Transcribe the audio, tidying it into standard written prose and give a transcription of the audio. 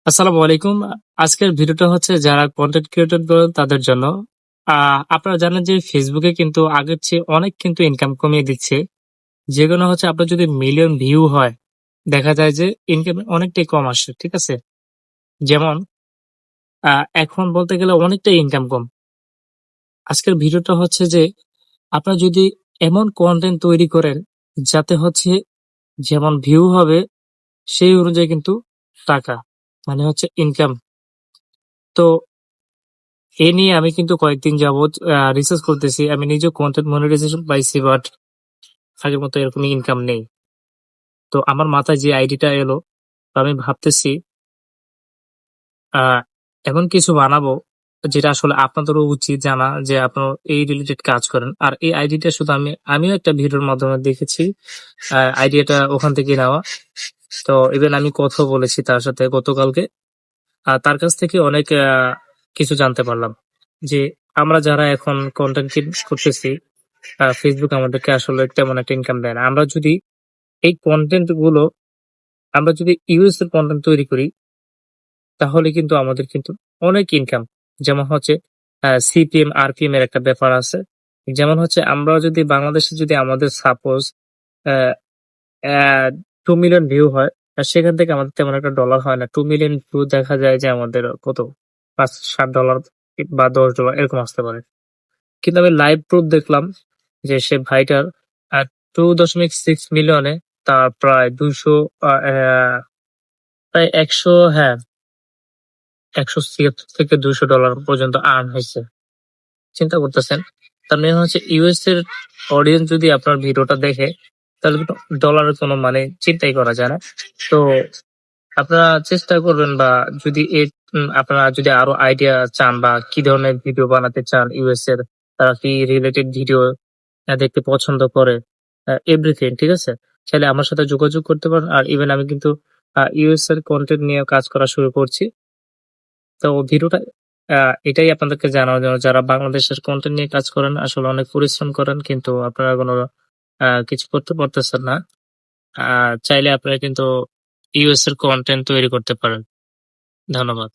আসসালামু আলাইকুম। আজকের ভিডিওটা হচ্ছে যারা কন্টেন্ট ক্রিয়েটর করেন তাদের জন্য। আপনারা জানেন যে ফেসবুকে কিন্তু আগের চেয়ে অনেক কিন্তু ইনকাম কমিয়ে দিচ্ছে। যেগুলো হচ্ছে আপনার যদি মিলিয়ন ভিউ হয়, দেখা যায় যে ইনকাম অনেকটাই কম আসে। ঠিক আছে? যেমন এখন বলতে গেলে অনেকটাই ইনকাম কম। আজকের ভিডিওটা হচ্ছে যে আপনারা যদি এমন কন্টেন্ট তৈরি করেন যাতে হচ্ছে যেমন ভিউ হবে সেই অনুযায়ী কিন্তু টাকা মানে হচ্ছে ইনকাম। তো এ নিয়ে আমি কিন্তু কয়েকদিন যাবৎ রিসার্চ করতেছি। আমি নিজেও কন্টেন্ট মনিটাইজেশন পাইছি, বাট আগের মতো এরকম ইনকাম নেই। তো আমার মাথায় যে আইডিটা এলো, তো আমি ভাবতেছি আহ এমন কিছু বানাবো যেটা আসলে আপনাদেরও উচিত জানা যে আপনারা এই রিলেটেড কাজ করেন। আর এই আইডিটা শুধু আমিও একটা ভিডিওর মাধ্যমে দেখেছি, আইডিয়াটা ওখান থেকে নেওয়া। তো ইভেন আমি কথা বলেছি তার সাথে গতকালকে। তার কাছ থেকে অনেক কিছু জানতে পারলাম যে আমরা যারা এখন কন্টেন্ট করতেছি, ফেসবুক আমাদেরকে আসলে তেমন একটা ইনকাম দেয় না। এই কন্টেন্ট গুলো আমরা যদি ইউএস এর কন্টেন্ট তৈরি করি তাহলে কিন্তু আমাদের কিন্তু অনেক ইনকাম। যেমন হচ্ছে সিপিএম আরপিএম এর একটা ব্যাপার আছে। যেমন হচ্ছে আমরা যদি বাংলাদেশে যদি আমাদের সাপোজ 2 মিলিয়ন ভিউ হয়, আর সেখান থেকে আমাদের তেমন একটা ডলার হয় না। 2 মিলিয়ন ভিউ দেখা যায় যে আমাদের কত $5-7 বা $10 এরকম আসতে পারে। কিন্তু আমি লাইভ প্রুফ দেখলাম যে সে ভাইটার 2.6 মিলিয়নে তার প্রায় 200 প্রায় 100, হ্যাঁ, 176 থেকে $200 পর্যন্ত আর্ন হয়েছে। চিন্তা করতেছেন? তার মানে হচ্ছে ইউএস এর অডিয়েন্স যদি আপনার ভিডিওটা দেখে তাহলে কিন্তু ডলারের কোনো মানে চিন্তাই করা যায় না। তো আপনারা চেষ্টা করবেন, বা যদি আপনারা যদি আরো আইডিয়া চান বা কি ধরনের ভিডিও বানাতে চান ইউএস এর, তারা কি রিলেটেড ভিডিও দেখতে পছন্দ করে, এভরিথিং, ঠিক আছে? চাইলে আমার সাথে যোগাযোগ করতে পারেন। আর ইভেন আমি কিন্তু ইউএস এর কন্টেন্ট নিয়ে কাজ করা শুরু করছি। তো ভিডিওটা এটাই আপনাদেরকে জানানোর জন্য, যারা বাংলাদেশের কন্টেন্ট নিয়ে কাজ করেন আসলে অনেক পরিশ্রম করেন কিন্তু আপনারা কোনো কিছু করতে পারতেছেন না। চাইলে আপনারা কিন্তু ইউএস এর কন্টেন্ট তৈরি করতে পারেন। ধন্যবাদ।